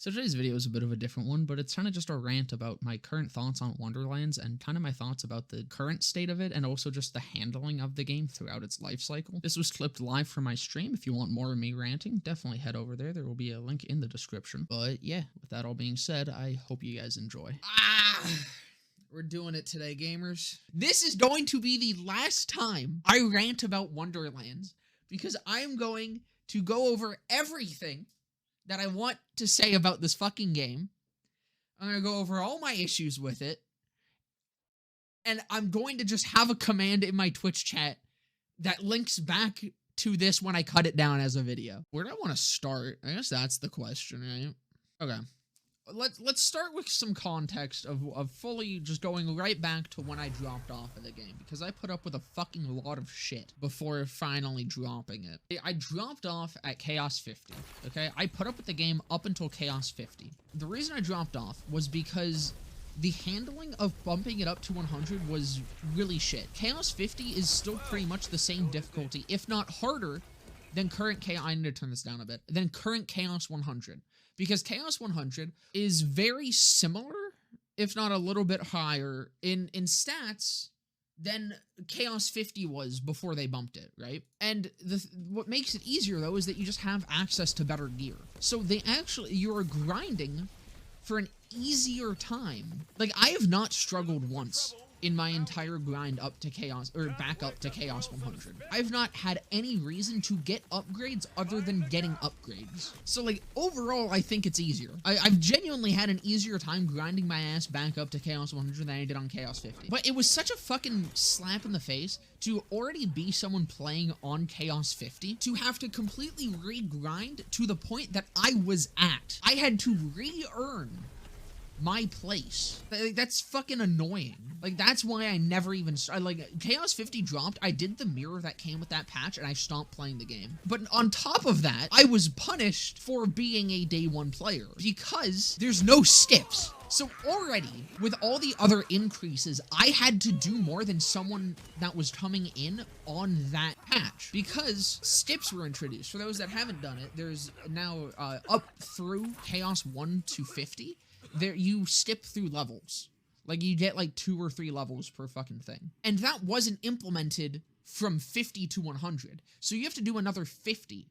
So today's video is a bit of a different one, but it's kind of just a rant about my current thoughts on Wonderlands and kind of my thoughts about the current state of it and also just the handling of the game throughout its life cycle. This was clipped live from my stream. If you want more of me ranting, definitely head over there. There will be a link in the description. But yeah, with that all being said, I hope you guys enjoy. We're doing it today, gamers. This is going to be the last time I rant about Wonderlands because I am going to go over everything that I want to say about this fucking game. I'm going to go over all my issues with it. And I'm going to just have a command in my Twitch chat that links back to this when I cut it down as a video. Where do I want to start? I guess that's the question, right? Okay. Let's start with some context of fully just going right back to when I dropped off of the game, because I put up with a fucking lot of shit before finally dropping it. I dropped off at Chaos 50, okay? I put up with the game up until Chaos 50. The reason I dropped off was because the handling of bumping it up to 100 was really shit. Chaos 50 is still pretty much the same difficulty, if not harder, than current Chaos. I need to turn this down a bit. Than current Chaos 100. Because Chaos 100 is very similar, if not a little bit higher, in stats than Chaos 50 was before they bumped it, right? And what makes it easier, though, is that you just have access to better gear. So you're grinding for an easier time. Like, I have not struggled once in my entire grind up to Chaos, or back up to Chaos 100. I've not had any reason to get upgrades other than getting upgrades. So, like, overall, I think it's easier. I've genuinely had an easier time grinding my ass back up to Chaos 100 than I did on Chaos 50. But it was such a fucking slap in the face to already be someone playing on Chaos 50, to have to completely re-grind to the point that I was at. I had to re-earn my place. That's fucking annoying. Like, that's why I never even started. Like, Chaos 50 dropped, I did the mirror that came with that patch, and I stopped playing the game. But on top of that, I was punished for being a day one player, because there's no skips. So already, with all the other increases, I had to do more than someone that was coming in on that patch, because skips were introduced. For those that haven't done it, there's now, up through Chaos 1 to 50, there you skip through levels. Like, you get like 2 or 3 levels per fucking thing. And that wasn't implemented from 50 to 100. So you have to do another 50.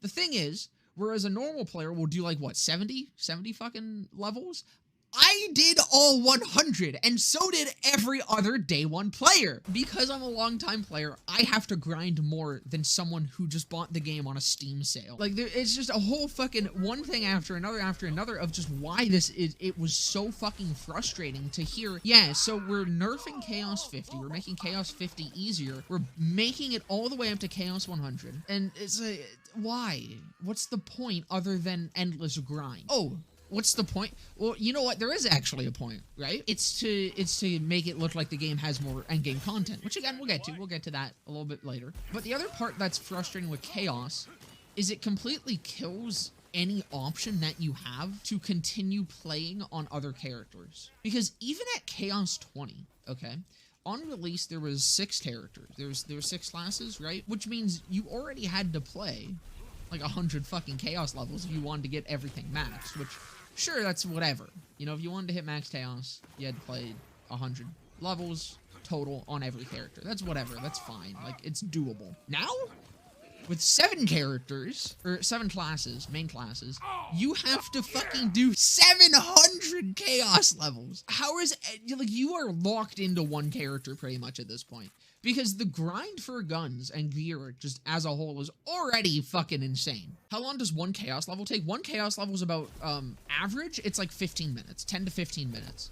The thing is, whereas a normal player will do like, what, 70 fucking levels? I did all 100, and so did every other day one player. Because I'm a long-time player, I have to grind more than someone who just bought the game on a Steam sale. Like, it's just a whole fucking one thing after another of just why it was so fucking frustrating to hear. Yeah, so we're nerfing Chaos 50, we're making Chaos 50 easier, we're making it all the way up to Chaos 100, and it's like, why? What's the point other than endless grind? Oh, what's the point? Well, you know what? There is actually a point, right? It's to make it look like the game has more endgame content, which again, we'll get to. We'll get to that a little bit later. But the other part that's frustrating with Chaos is it completely kills any option that you have to continue playing on other characters. Because even at Chaos 20, okay, on release, there was 6 characters. There were 6 classes, right? Which means you already had to play like 100 fucking Chaos levels if you wanted to get everything maxed, which, sure, that's whatever. You know, if you wanted to hit max Chaos, you had to play 100 levels total on every character. That's whatever. That's fine. Like, it's doable. Now, with 7 characters, or 7 classes, main classes, you have to fucking do 700 Chaos levels. How is, like, you are locked into one character pretty much at this point. Because the grind for guns and gear, just as a whole, is already fucking insane. How long does one Chaos level take? One Chaos level is about, average, it's like 15 minutes. 10 to 15 minutes.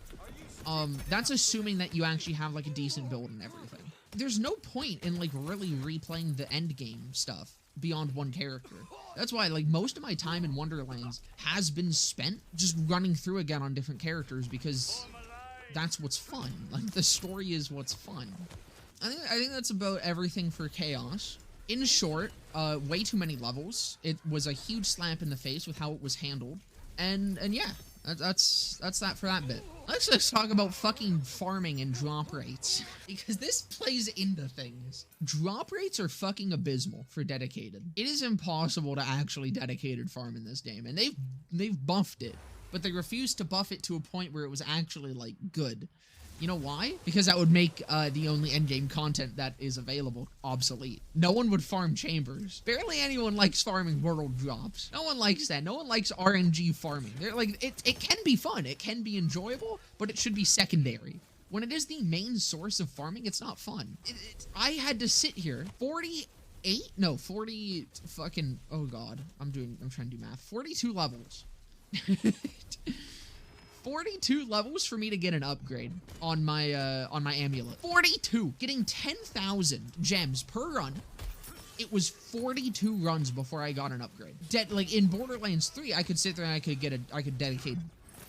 That's assuming that you actually have, like, a decent build and everything. There's no point in, like, really replaying the endgame stuff beyond one character. That's why, like, most of my time in Wonderlands has been spent just running through again on different characters, because that's what's fun. Like, the story is what's fun. I think that's about everything for Chaos. In short, way too many levels. It was a huge slap in the face with how it was handled. And yeah, That's that for that bit. Let's just talk about fucking farming and drop rates. Because this plays into things. Drop rates are fucking abysmal for dedicated. It is impossible to actually dedicated farm in this game, and they've buffed it, but they refused to buff it to a point where it was actually, like, good. You know why? Because that would make the only endgame content that is available obsolete. No one would farm chambers. Barely anyone likes farming world drops. No one likes that. No one likes RNG farming. They're like, it can be fun. It can be enjoyable, but it should be secondary. When it is the main source of farming, it's not fun. I had to sit here 40 fucking, oh god. I'm trying to do math. 42 levels. 42 levels for me to get an upgrade on my amulet. 42! Getting 10,000 gems per run. It was 42 runs before I got an upgrade. Like in Borderlands 3, I could sit there and I could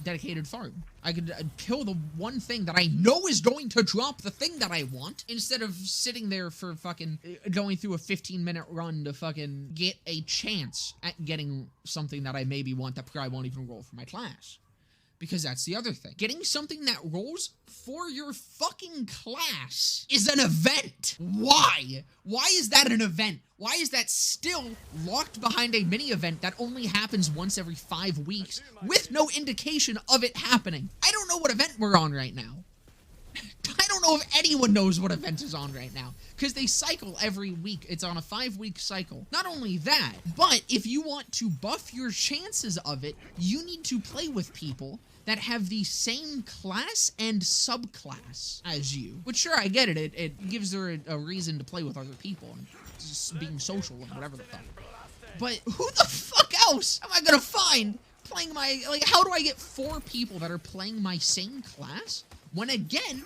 dedicated farm. I could kill the one thing that I know is going to drop the thing that I want, instead of sitting there for fucking going through a 15-minute run to fucking get a chance at getting something that I maybe want that probably won't even roll for my class. Because that's the other thing. Getting something that rolls for your fucking class is an event. Why? Why is that an event? Why is that still locked behind a mini event that only happens once every 5 weeks with no indication of it happening? I don't know what event we're on right now. I don't know if anyone knows what event is on right now, because they cycle every week. It's on a 5-week cycle. Not only that, but if you want to buff your chances of it, you need to play with people that have the same class and subclass as you. Which, sure, I get it. It gives her a reason to play with other people and just being social and whatever the fuck. But who the fuck else am I gonna find playing my, like, how do I get 4 people that are playing my same class when, again,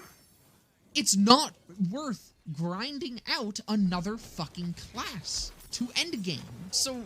it's not worth grinding out another fucking class to endgame? So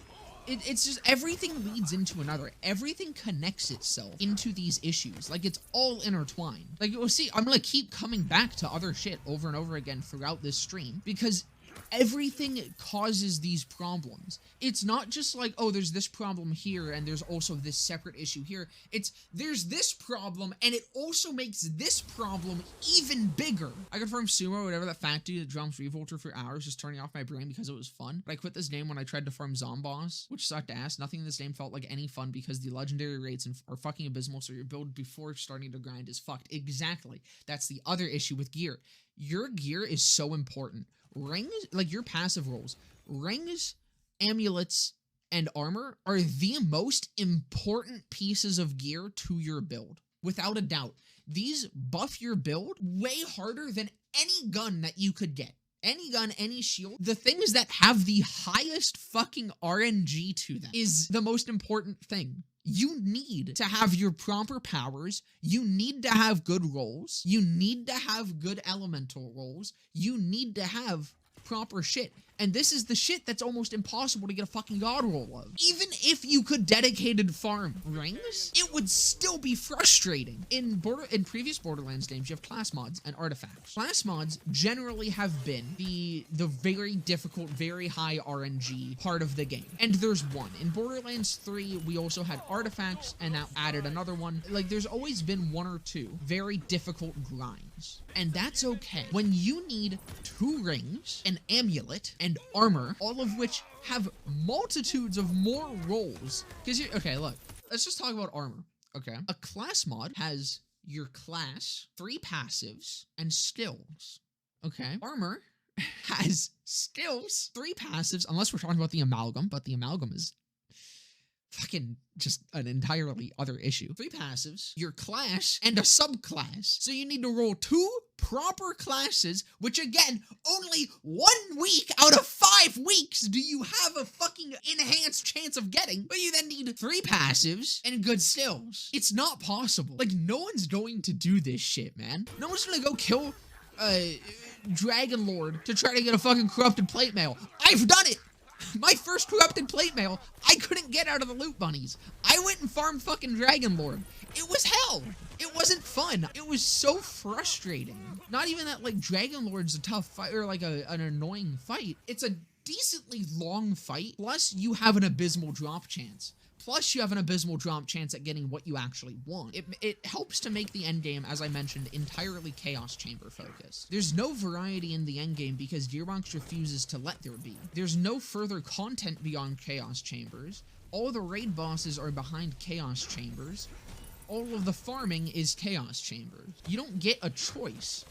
it's just, everything leads into another. Everything connects itself into these issues. Like, it's all intertwined. Like, you'll see, I'm gonna keep coming back to other shit over and over again throughout this stream, because everything causes these problems. It's not just like, oh, there's this problem here and there's also this separate issue here. It's, there's this problem and it also makes this problem even bigger. I confirmed Sumo, whatever that fat dude that drums Revolter for hours, just turning off my brain because it was fun. But I quit this game when I tried to farm Zomboss, which sucked ass. Nothing in this game felt like any fun because the legendary rates are fucking abysmal, so your build before starting to grind is fucked. Exactly. That's the other issue with gear. Your gear is so important. Rings, like your passive rolls, rings, amulets, and armor are the most important pieces of gear to your build. Without a doubt. These buff your build way harder than any gun that you could get. Any gun, any shield. The things that have the highest fucking RNG to them is the most important thing. You need to have your proper powers. You need to have good rolls. You need to have good elemental rolls. You need to have proper shit. And this is the shit that's almost impossible to get a fucking god roll of. Even if you could dedicated farm rings, it would still be frustrating. In previous Borderlands games, you have class mods and artifacts. Class mods generally have been the very difficult, very high RNG part of the game. And there's one. In Borderlands 3, we also had artifacts and now added another one. Like, there's always been 1 or 2 very difficult grinds. And that's okay. When you need 2 rings, an amulet, and armor, all of which have multitudes of more rolls. Because okay, look, let's just talk about armor. Okay, a class mod has your class, 3 passives, and skills. Okay, armor has skills, 3 passives, unless we're talking about the amalgam, but the amalgam is fucking just an entirely other issue. 3 passives, your class, and a subclass. So you need to roll 2 proper classes, which again, only 1 week out of 5 weeks do you have a fucking enhanced chance of getting, but you then need 3 passives and good skills. It's not possible. Like, no one's going to do this shit, man. No one's gonna go kill Dragon Lord to try to get a fucking corrupted plate mail. I've done it! My first corrupted plate mail, I couldn't get out of the loot bunnies. I went and farmed fucking Dragon Lord. It was hell. It wasn't fun. It was so frustrating. Not even that, like, Dragon Lord's a tough fight or like an annoying fight. It's a decently long fight. Plus, you have an abysmal drop chance. plus you have an abysmal drop chance at getting what you actually want. It helps to make the endgame, as I mentioned, entirely Chaos Chamber focused. There's no variety in the endgame because Gearbox refuses to let there be. There's no further content beyond Chaos Chambers. All the raid bosses are behind Chaos Chambers. All of the farming is Chaos Chambers. You don't get a choice.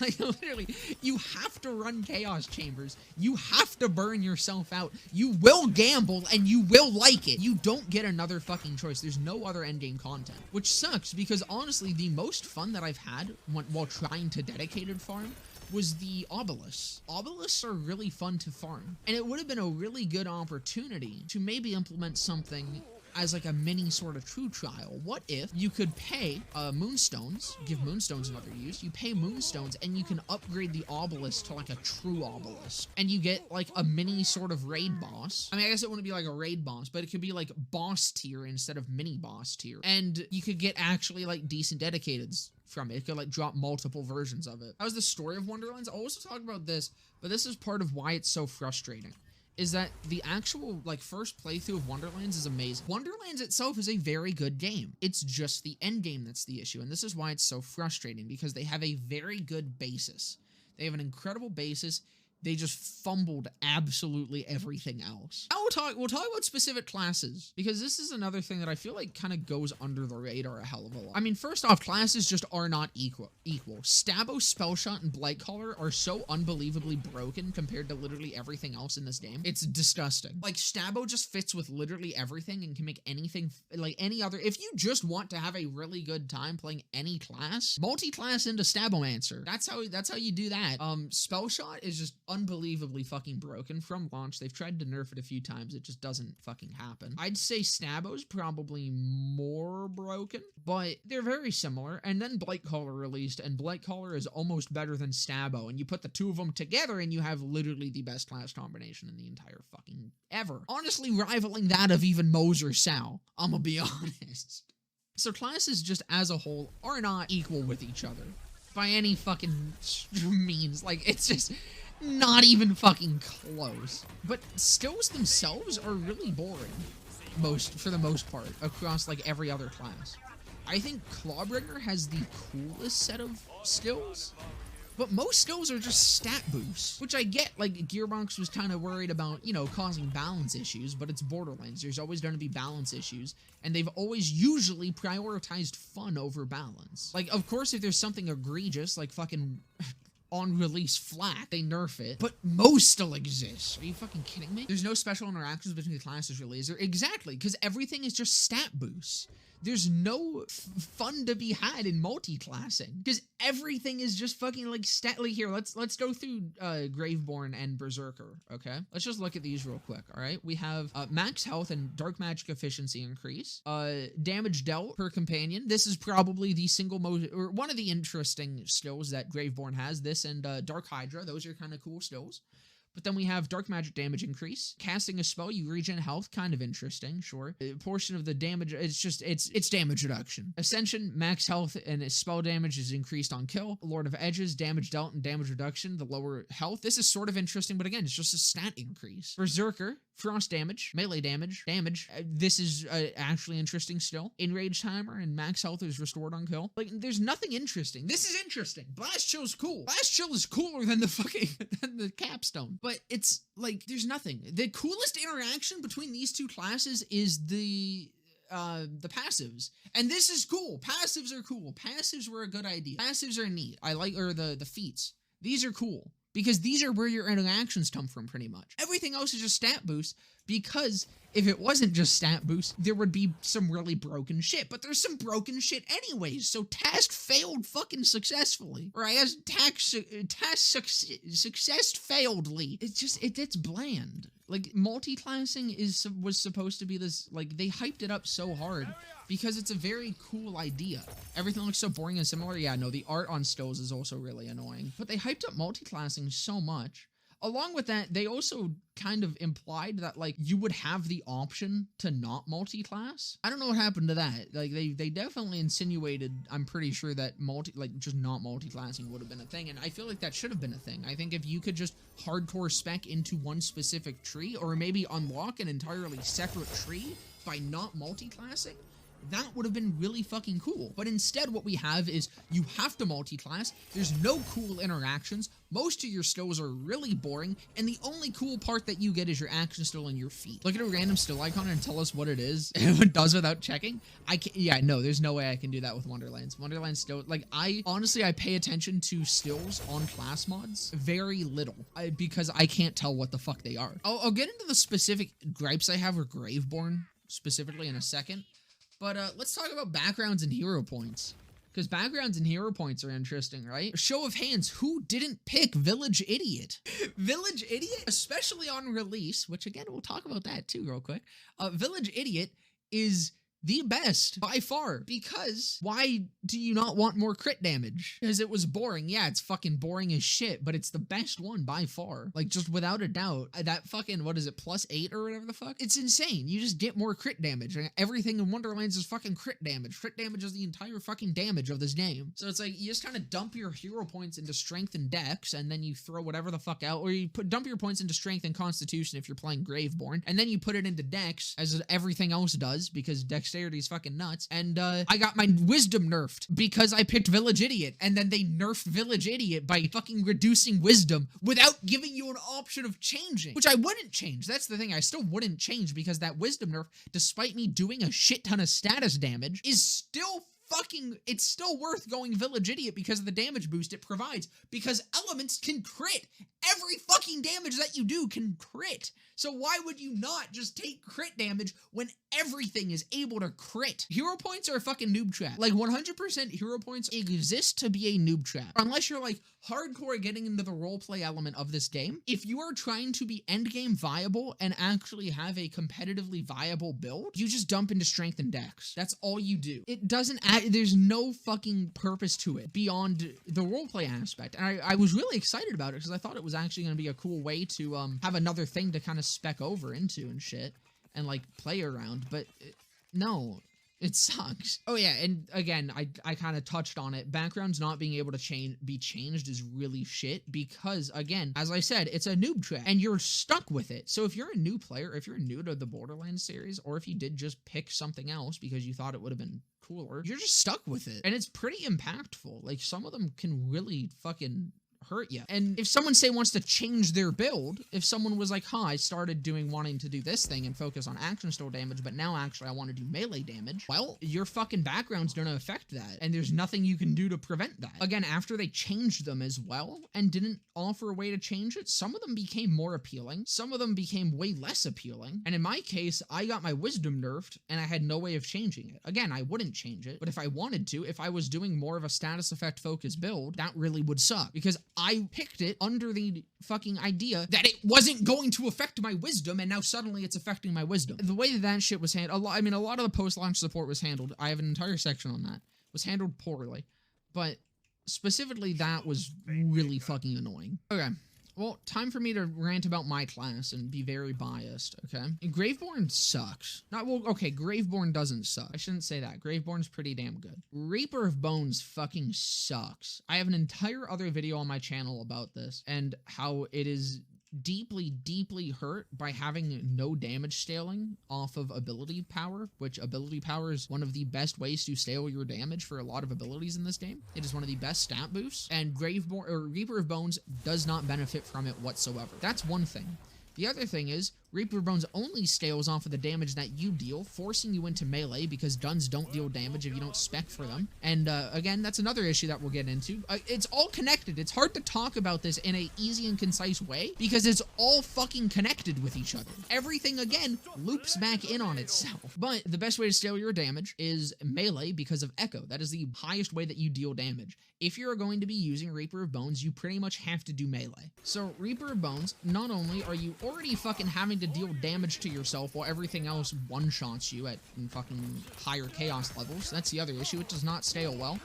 Like, literally, you have to run Chaos Chambers. You have to burn yourself out. You will gamble, and you will like it. You don't get another fucking choice. There's no other endgame content. Which sucks, because honestly, the most fun that I've had while trying to dedicated farm was the obelisks. Obelisks are really fun to farm. And it would have been a really good opportunity to maybe implement something as like a mini sort of true trial. What if you could pay moonstones, give moonstones another use, you pay moonstones and you can upgrade the obelisk to like a true obelisk, and you get like a mini sort of raid boss. I mean, I guess it wouldn't be like a raid boss, but it could be like boss tier instead of mini boss tier, and you could get actually like decent dedicateds from it. It could like drop multiple versions of it. That was the story of Wonderlands. I'll also talk about this, but this is part of why it's so frustrating. Is that the actual, like, first playthrough of Wonderlands is amazing. Wonderlands itself is a very good game. It's just the end game that's the issue, and this is why it's so frustrating, because they have a very good basis. They have an incredible basis. They just fumbled absolutely everything else. Now we'll talk about specific classes, because this is another thing that I feel like kind of goes under the radar a hell of a lot. I mean, first off, classes just are not equal. Stabbo, Spellshot, and Blightcaller are so unbelievably broken compared to literally everything else in this game. It's disgusting. Like, Stabbo just fits with literally everything and can make anything, like any other. If you just want to have a really good time playing any class, multi-class into Stabbomancer. That's how you do that. Spellshot is just unbelievably fucking broken from launch. They've tried to nerf it a few times. It just doesn't fucking happen. I'd say Stabbo's probably more broken, but they're very similar. And then Blightcaller released, and Blightcaller is almost better than Stabbo. And you put the two of them together, and you have literally the best class combination in the entire fucking ever. Honestly, rivaling that of even Moser Sal. I'm gonna be honest. So classes just as a whole are not equal with each other by any fucking means. Like, it's just not even fucking close. But skills themselves are really boring, for the most part, across like every other class. I think Clawbringer has the coolest set of skills, but most skills are just stat boosts, which I get. Like, Gearbox was kind of worried about, you know, causing balance issues, but it's Borderlands. There's always going to be balance issues, and they've always usually prioritized fun over balance. Like, of course, if there's something egregious, like fucking on-release Flak, they nerf it, but most still exist. Are you fucking kidding me? There's no special interactions between the classes, really, is there? Exactly, because everything is just stat boosts. There's no fun to be had in multi-classing, because everything is just fucking like stat. Like, here, let's go through Graveborn and Berserker, okay? Let's just look at these real quick, all right? We have max health and dark magic efficiency increase, damage dealt per companion. This is probably the single most, or one of the interesting skills that Graveborn has. This and Dark Hydra, those are kind of cool skills. But then we have dark magic damage increase. Casting a spell, you regen health. Kind of interesting, sure. A portion of the damage, it's damage reduction. Ascension, max health and spell damage is increased on kill. Lord of Edges, damage dealt and damage reduction, the lower health. This is sort of interesting, but again, it's just a stat increase. Berserker, frost damage, melee damage. This is actually interesting still. Enrage timer and max health is restored on kill. Like, there's nothing interesting. This is interesting. Blast Chill's cool. Blast Chill is cooler than the fucking, than the capstone. But it's, like, there's nothing. The coolest interaction between these two classes is the passives. And this is cool. Passives are cool. Passives were a good idea. Passives are neat. I like, or the feats. These are cool, because these are where your interactions come from, pretty much. Everything else is just stat boost, because if it wasn't just stat boost, there would be some really broken shit. But there's some broken shit anyways, so task failed fucking successfully. Or I guess success failedly. It's bland. Like, multi-classing was supposed to be this, like, they hyped it up so hard because it's a very cool idea. Everything looks so boring and similar. Yeah, no, the art on stills is also really annoying. But they hyped up multi-classing so much. Along with that, they also kind of implied that, like, you would have the option to not multi-class. I don't know what happened to that. Like, they definitely insinuated, I'm pretty sure, that just not multi-classing would have been a thing, and I feel like that should have been a thing. I think if you could just hardcore spec into one specific tree, or maybe unlock an entirely separate tree by not multi-classing, that would have been really fucking cool. But instead, what we have is you have to multi-class, there's no cool interactions, most of your stills are really boring, and the only cool part that you get is your action still and your feet. Look at a random still icon and tell us what it is and what it does without checking. I can't, yeah, no, there's no way I can do that with Wonderlands. Wonderlands still, like, honestly, I pay attention to stills on class mods very little because I can't tell what the fuck they are. I'll get into the specific gripes I have with Graveborn specifically in a second. But let's talk about backgrounds and hero points. Because backgrounds and hero points are interesting, right? Show of hands, who didn't pick Village Idiot? Village Idiot, especially on release, which again, we'll talk about that too real quick. Village Idiot is the best by far, because why do you not want more crit damage? Because it was boring. Yeah, it's fucking boring as shit, but it's the best one by far. Like, just without a doubt. That fucking, what is it, +8 or whatever the fuck? It's insane. You just get more crit damage. Everything in Wonderlands is fucking crit damage. Crit damage is the entire fucking damage of this game. So it's like, you just kind of dump your hero points into strength and dex, and then you throw whatever the fuck out, or you dump your points into strength and constitution if you're playing Graveborn, and then you put it into dex, as everything else does, because dexterity is fucking nuts. And I got my wisdom nerfed because I picked Village Idiot, and then they nerfed Village Idiot by fucking reducing wisdom without giving you an option of changing, which I wouldn't change. That's the thing, I still wouldn't change, because that wisdom nerf, despite me doing a shit ton of status damage, is still fucking, it's still worth going Village Idiot because of the damage boost it provides, because elements can crit. Every fucking damage that you do can crit. So why would you not just take crit damage when everything is able to crit? Hero points are a fucking noob trap. Like, 100% hero points exist to be a noob trap. Unless you're like hardcore getting into the roleplay element of this game. If you are trying to be endgame viable and actually have a competitively viable build, you just dump into strength and dex. That's all you do. It doesn't add, there's no fucking purpose to it beyond the roleplay aspect. And I was really excited about it because I thought it was actually going to be a cool way to have another thing to kind of spec over into and shit and like play around, but no, it sucks. Oh yeah, and again, I kind of touched on it. Backgrounds not being able to be changed is really shit because, again, as I said, it's a noob trap and you're stuck with it. So if you're a new player, if you're new to the Borderlands series, or if you did just pick something else because you thought it would have been cooler, you're just stuck with it. And it's pretty impactful. Like, some of them can really fucking hurt you. And if someone, say, wants to change their build, if someone was like, I started wanting to do this thing and focus on action still damage, but now actually I want to do melee damage, well, your fucking background's gonna affect that, and there's nothing you can do to prevent that. Again, after they changed them as well and didn't offer a way to change it, some of them became more appealing, some of them became way less appealing, and in my case, I got my wisdom nerfed and I had no way of changing it. Again, I wouldn't change it, but if I wanted to, if I was doing more of a status effect focused build, that really would suck, because I picked it under the fucking idea that it wasn't going to affect my wisdom, and now suddenly it's affecting my wisdom. The way that shit was handled, a lot of the post-launch support was handled, I have an entire section on that, was handled poorly, but specifically that was really fucking annoying. Okay. Well, time for me to rant about my class and be very biased, okay? Graveborn sucks. Graveborn doesn't suck. I shouldn't say that. Graveborn's pretty damn good. Reaper of Bones fucking sucks. I have an entire other video on my channel about this and how it is deeply, deeply hurt by having no damage scaling off of ability power, which ability power is one of the best ways to scale your damage for a lot of abilities in this game. It is one of the best stat boosts, and Reaper of Bones does not benefit from it whatsoever. That's one thing. The other thing is, Reaper of Bones only scales off of the damage that you deal, forcing you into melee because guns don't deal damage if you don't spec for them. And again, that's another issue that we'll get into. It's all connected. It's hard to talk about this in a easy and concise way because it's all fucking connected with each other. Everything, again, loops back in on itself. But the best way to scale your damage is melee because of Echo. That is the highest way that you deal damage. If you're going to be using Reaper of Bones, you pretty much have to do melee. So Reaper of Bones, not only are you already fucking having to deal damage to yourself while everything else one-shots you at fucking higher chaos levels, that's the other issue, it does not scale well.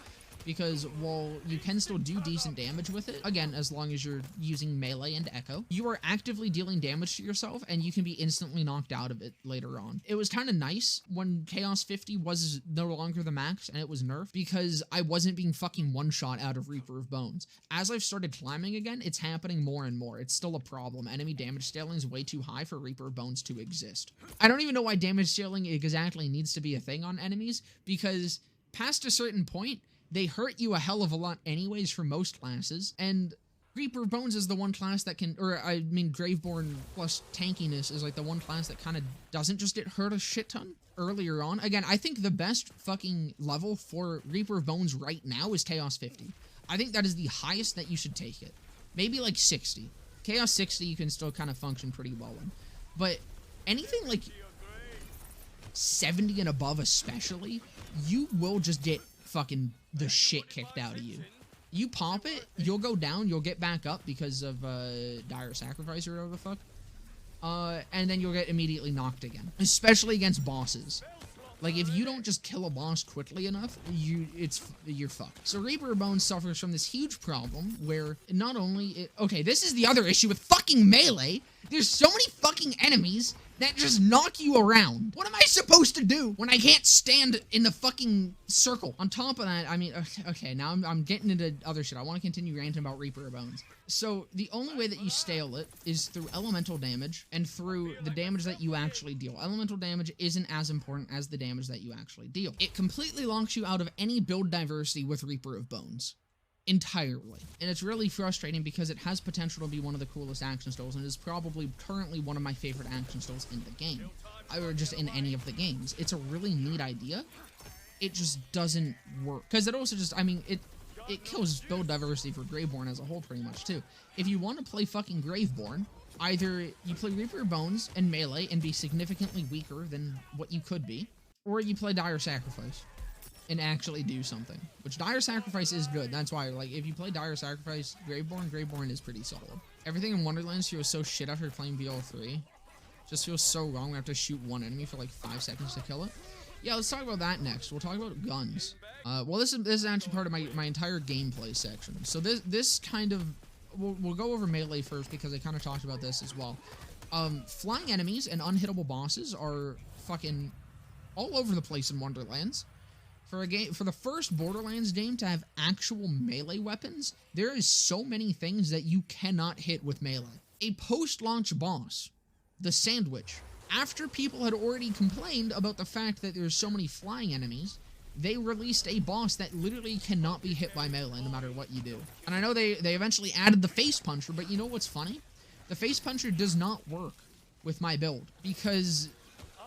because while you can still do decent damage with it, again, as long as you're using melee and echo, you are actively dealing damage to yourself and you can be instantly knocked out of it later on. It was kind of nice when Chaos 50 was no longer the max and it was nerfed, because I wasn't being fucking one-shot out of Reaper of Bones. As I've started climbing again, it's happening more and more. It's still a problem. Enemy damage scaling is way too high for Reaper of Bones to exist. I don't even know why damage scaling exactly needs to be a thing on enemies, because past a certain point, they hurt you a hell of a lot anyways for most classes, and Reaper of Bones is the one class that can, or I mean Graveborn plus tankiness is like the one class that kind of doesn't just get hurt a shit ton earlier on. Again, I think the best fucking level for Reaper of Bones right now is Chaos 50. I think that is the highest that you should take it. Maybe like 60. Chaos 60 you can still kind of function pretty well in. But anything like 70 and above especially, you will just get fucking the shit kicked out of you. You pop it, you'll go down, you'll get back up because of dire sacrifice or whatever the fuck. And then you'll get immediately knocked again. Especially against bosses. Like, if you don't just kill a boss quickly enough, you're fucked. So Reaper of Bones suffers from this huge problem where not only okay, this is the other issue with fucking melee. There's so many fucking enemies that just knock you around. What am I supposed to do when I can't stand in the fucking circle? On top of that, I mean, okay, now I'm getting into other shit. I want to continue ranting about Reaper of Bones. So the only way that you scale it is through elemental damage and through the damage that you actually deal. Elemental damage isn't as important as the damage that you actually deal. It completely locks you out of any build diversity with Reaper of Bones. Entirely. And it's really frustrating because it has potential to be one of the coolest action styles and is probably currently one of my favorite action styles in the game. Or just in any of the games. It's a really neat idea. It just doesn't work. Because it also just, I mean, it kills build diversity for Graveborn as a whole pretty much too. If you want to play fucking Graveborn, either you play Reaper of Bones and melee and be significantly weaker than what you could be, or you play Dire Sacrifice and actually do something. Which Dire Sacrifice is good. That's why, like, if you play Dire Sacrifice, Graveborn is pretty solid. Everything in Wonderlands feels so shit after playing BL3. Just feels so wrong. We have to shoot one enemy for like 5 seconds to kill it. Yeah, let's talk about that next. We'll talk about guns. Well, this is actually part of my entire gameplay section. So this kind of, we'll go over melee first because I kind of talked about this as well. Flying enemies and unhittable bosses are fucking all over the place in Wonderlands. For the first Borderlands game to have actual melee weapons, there is so many things that you cannot hit with melee. A post-launch boss, the Sandwich. After people had already complained about the fact that there's so many flying enemies, they released a boss that literally cannot be hit by melee no matter what you do. And I know they eventually added the Face Puncher, but you know what's funny? The Face Puncher does not work with my build because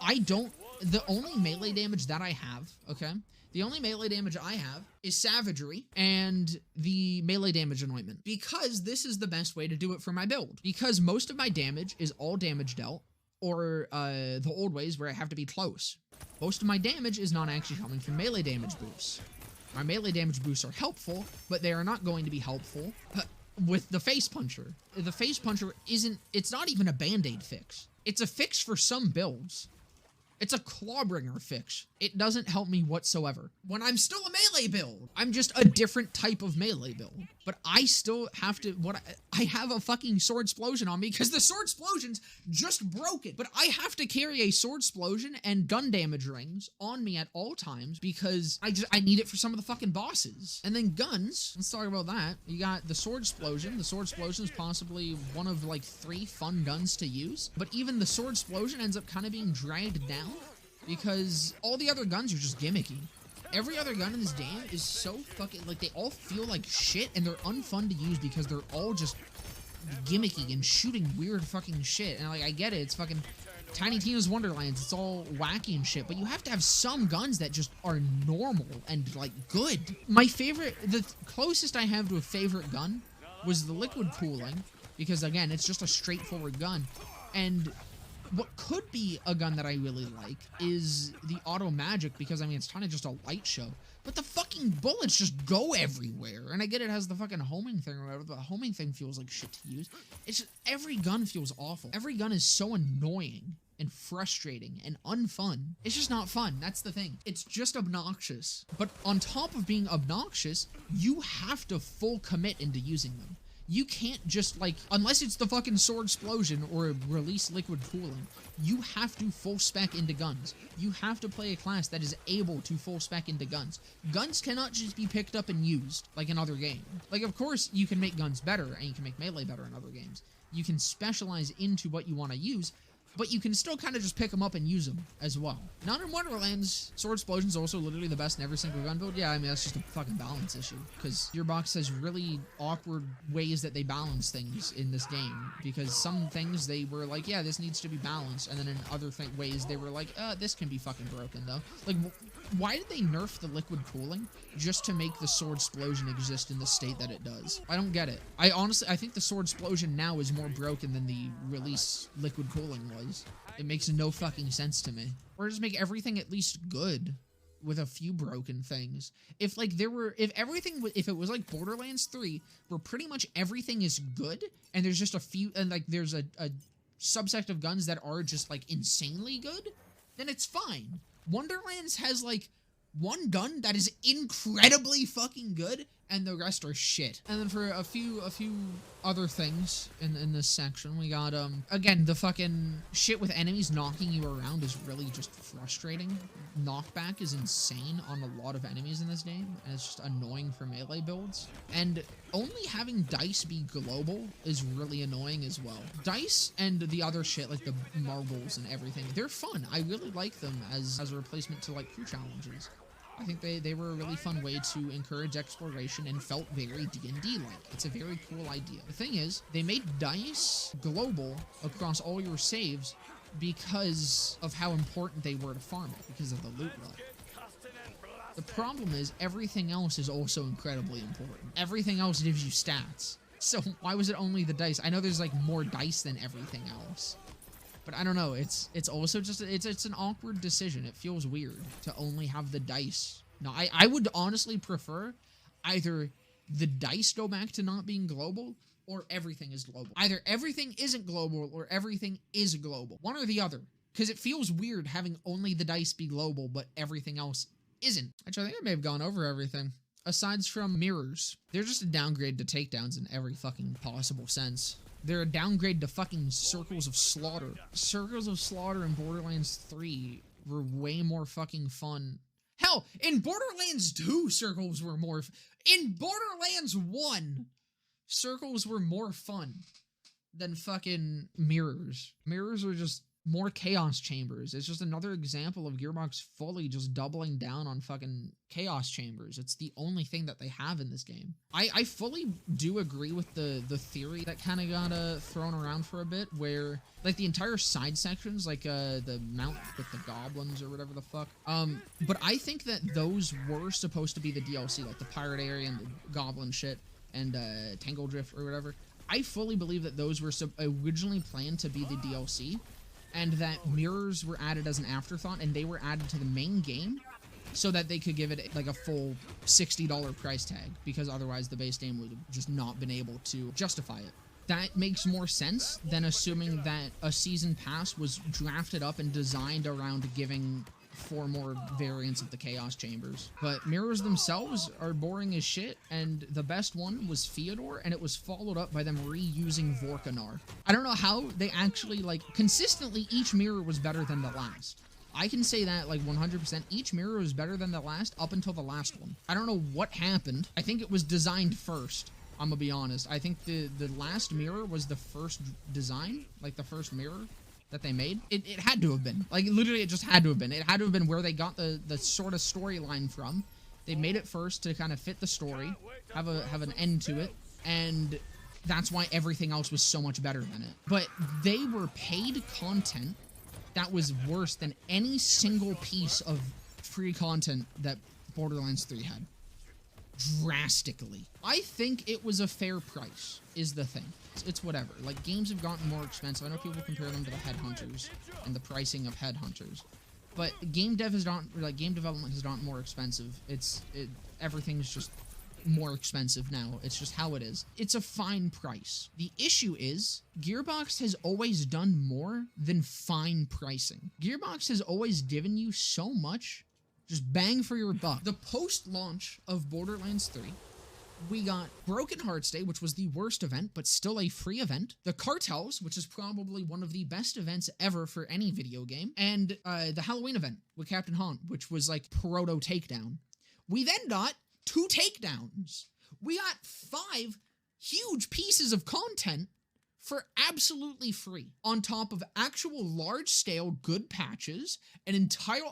the only melee damage that I have, okay? The only melee damage I have is Savagery and the melee damage anointment, because this is the best way to do it for my build. Because most of my damage is all damage dealt, or the old ways where I have to be close. Most of my damage is not actually coming from melee damage boosts. My melee damage boosts are helpful, but they are not going to be helpful with the Face Puncher. The Face Puncher it's not even a band-aid fix. It's a fix for some builds. It's a Clawbringer fix. It doesn't help me whatsoever. When I'm still a melee build, I'm just a different type of melee build. But I still have to, I have a fucking Sword Explosion on me because the Sword Explosion's just broken. But I have to carry a Sword Explosion and gun damage rings on me at all times because I need it for some of the fucking bosses. And then guns, let's talk about that. You got the Sword Explosion. The Sword Explosion is possibly one of like 3 fun guns to use. But even the Sword Explosion ends up kind of being dragged down because all the other guns are just gimmicky. Every other gun in this game is so fucking, like, they all feel like shit, and they're unfun to use because they're all just gimmicky and shooting weird fucking shit. And, like, I get it, it's fucking Tiny Tina's Wonderlands, it's all wacky and shit, but you have to have some guns that just are normal and, like, good. My favorite, the closest I have to a favorite gun was the Liquid Cooling, because, again, it's just a straightforward gun. And what could be a gun that I really like is the Auto Magic, because, I mean, it's kind of just a light show. But the fucking bullets just go everywhere. And I get it has the fucking homing thing or whatever, but the homing thing feels like shit to use. It's just, every gun feels awful. Every gun is so annoying and frustrating and unfun. It's just not fun. That's the thing. It's just obnoxious. But on top of being obnoxious, you have to full commit into using them. You can't just, like, unless it's the fucking sword explosion or release liquid cooling, you have to full spec into guns. You have to play a class that is able to full spec into guns. Guns cannot just be picked up and used like in other games. Like, of course, you can make guns better and you can make melee better in other games. You can specialize into what you want to use, but you can still kind of just pick them up and use them as well. Not in Wonderlands. Sword Explosion's also literally the best in every single gun build. Yeah, I mean, that's just a fucking balance issue. Because Gearbox has really awkward ways that they balance things in this game. Because some things they were like, yeah, this needs to be balanced. And then in other ways they were like, this can be fucking broken, though. Like, why did they nerf the liquid cooling just to make the sword explosion exist in the state that it does? I don't get it. I think the sword explosion now is more broken than the release liquid cooling was. It makes no fucking sense to me. Or just make everything at least good with a few broken things. If it was like Borderlands 3, where pretty much everything is good, and there's just a few, and like there's a subset of guns that are just like insanely good, then it's fine. Wonderlands has like one gun that is incredibly fucking good, and the rest are shit. And then for a few other things in this section, we got, again, the fucking shit with enemies knocking you around is really just frustrating. Knockback is insane on a lot of enemies in this game, and it's just annoying for melee builds. And only having dice be global is really annoying as well. Dice and the other shit, like the marbles and everything, they're fun. I really like them as a replacement to, like, crew challenges. I think they were a really fun way to encourage exploration and felt very D&D-like. It's a very cool idea. The thing is, they made dice global across all your saves because of how important they were to farm it, because of the loot run. The problem is, everything else is also incredibly important. Everything else gives you stats. So why was it only the dice? I know there's like more dice than everything else. But I don't know, it's also just, it's an awkward decision. It feels weird to only have the dice. No, I would honestly prefer either the dice go back to not being global, or everything is global. Either everything isn't global, or everything is global. One or the other. Because it feels weird having only the dice be global, but everything else isn't. Actually, I think I may have gone over everything. Aside from mirrors, they're just a downgrade to takedowns in every fucking possible sense. They're a downgrade to fucking Circles of Slaughter. Circles of Slaughter in Borderlands 3 were way more fucking fun. Hell, in Borderlands 2, circles were more... In Borderlands 1, circles were more fun than fucking mirrors. Mirrors are just more chaos chambers. It's just another example of Gearbox fully just doubling down on fucking chaos chambers. It's the only thing that they have in this game. I fully do agree with the theory that kind of got thrown around for a bit, where like the entire side sections, like the mount with the goblins or whatever the fuck, but I think that those were supposed to be the DLC, like the pirate area and the goblin shit and Tangle Drift or whatever. I fully believe that those were originally planned to be the DLC, and that mirrors were added as an afterthought, and they were added to the main game so that they could give it like a full $60 price tag, because otherwise the base game would have just not been able to justify it. That makes more sense than assuming that a season pass was drafted up and designed around giving 4 more variants of the Chaos Chambers. But mirrors themselves are boring as shit, and the best one was Fyodor, and it was followed up by them reusing Vorkanar. I don't know how they actually, like, consistently each mirror was better than the last. I can say that, like, 100%. Each mirror was better than the last up until the last one. I don't know what happened. I think it was designed first. I'm gonna be honest. I think the last mirror was the first design, like the first mirror that they made. It had to have been. Like, literally, it just had to have been. It had to have been where they got the sort of storyline from. They made it first to kind of fit the story, have an end to it, and that's why everything else was so much better than it. But they were paid content that was worse than any single piece of free content that Borderlands 3 had. Drastically. I think it was a fair price, is the thing. It's whatever. Like, games have gotten more expensive. I know people compare them to the Headhunters and the pricing of Headhunters, but game development has gotten more expensive. Everything's just more expensive now. It's just how it is. It's a fine price. The issue is Gearbox has always done more than fine pricing. Gearbox has always given you so much, just bang for your buck. The post-launch of Borderlands 3, we got Broken Hearts Day, which was the worst event, but still a free event. The Cartels, which is probably one of the best events ever for any video game. And the Halloween event with Captain Haunt, which was like proto takedown. We then got 2 takedowns. We got 5 huge pieces of content for absolutely free, on top of actual large-scale good patches, an entire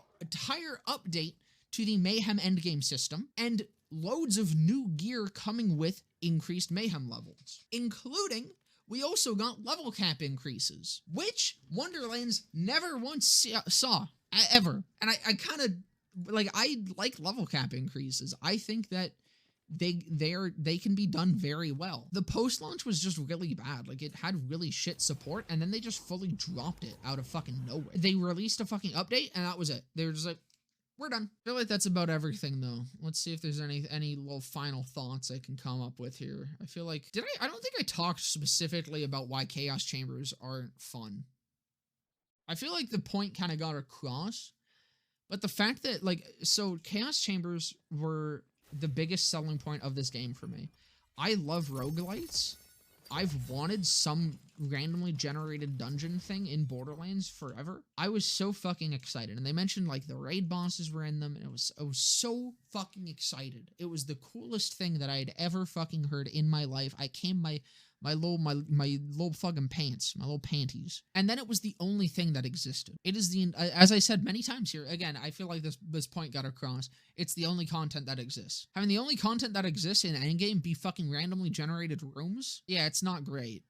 update to the Mayhem endgame system, and loads of new gear coming with increased Mayhem levels, including we also got level cap increases, which Wonderlands never once saw, ever. And I kind of, like, I like level cap increases. I think that they can be done very well. The post-launch was just really bad. Like, it had really shit support, and then they just fully dropped it out of fucking nowhere. They released a fucking update, and that was it. They were just like, we're done. I feel like that's about everything, though. Let's see if there's any little final thoughts I can come up with here. I feel like, I don't think I talked specifically about why Chaos Chambers aren't fun. I feel like the point kind of got across, but the fact that, like, so Chaos Chambers were the biggest selling point of this game for me. I love roguelites. I've wanted some randomly generated dungeon thing in Borderlands forever. I was so fucking excited. And they mentioned, like, the raid bosses were in them, and I was so fucking excited. It was the coolest thing that I had ever fucking heard in my life. I came my little fucking pants, my little panties. And then it was the only thing that existed. It is as I said many times here, again, I feel like this point got across. It's the only content that exists. Having the only content that exists in endgame be fucking randomly generated rooms? Yeah, it's not great.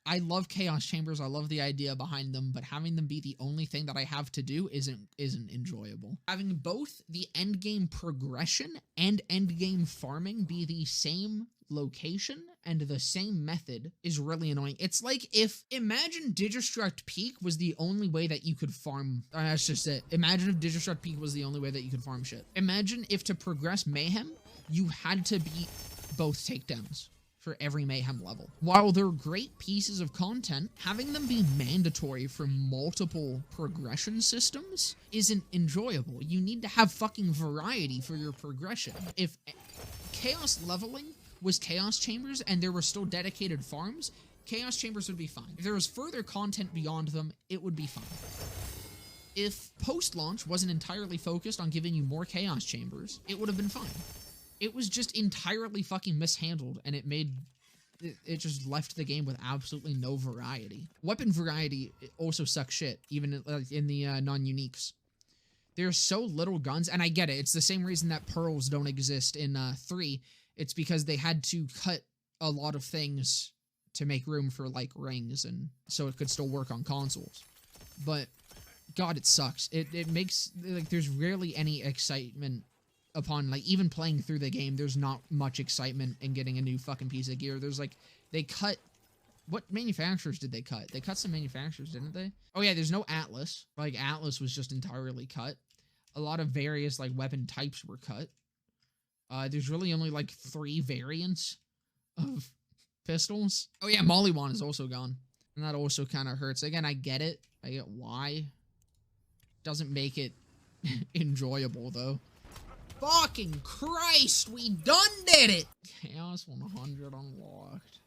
I love Chaos Chambers, I love the idea behind them, but having them be the only thing that I have to do isn't enjoyable. Having both the endgame progression and endgame farming be the same location and the same method is really annoying. It's like imagine Digistruct Peak was the only way that you could farm. That's just it. Imagine if Digistruct Peak was the only way that you could farm shit. Imagine if to progress Mayhem, you had to beat both takedowns for every Mayhem level. While they're great pieces of content, having them be mandatory for multiple progression systems isn't enjoyable. You need to have fucking variety for your progression. If Chaos leveling was Chaos Chambers and there were still dedicated farms, Chaos Chambers would be fine. If there was further content beyond them, it would be fine. If post-launch wasn't entirely focused on giving you more Chaos Chambers, it would have been fine. It was just entirely fucking mishandled, and it just left the game with absolutely no variety. Weapon variety also sucks shit, even in the non-uniques. There's so little guns, and I get it. It's the same reason that pearls don't exist in 3. It's because they had to cut a lot of things to make room for, like, rings, and so it could still work on consoles. But, God, it sucks. It makes, like, there's rarely any excitement upon, like, even playing through the game. There's not much excitement in getting a new fucking piece of gear. There's, like, they cut, what manufacturers did they cut? They cut some manufacturers, didn't they? Oh, yeah, there's no Atlas. Like, Atlas was just entirely cut. A lot of various, like, weapon types were cut. There's really only, like, 3 variants of pistols. Oh, yeah, Mollywan is also gone. And that also kind of hurts. Again, I get it. I get why. Doesn't make it enjoyable, though. Fucking Christ, we done did it! Chaos 100 unlocked.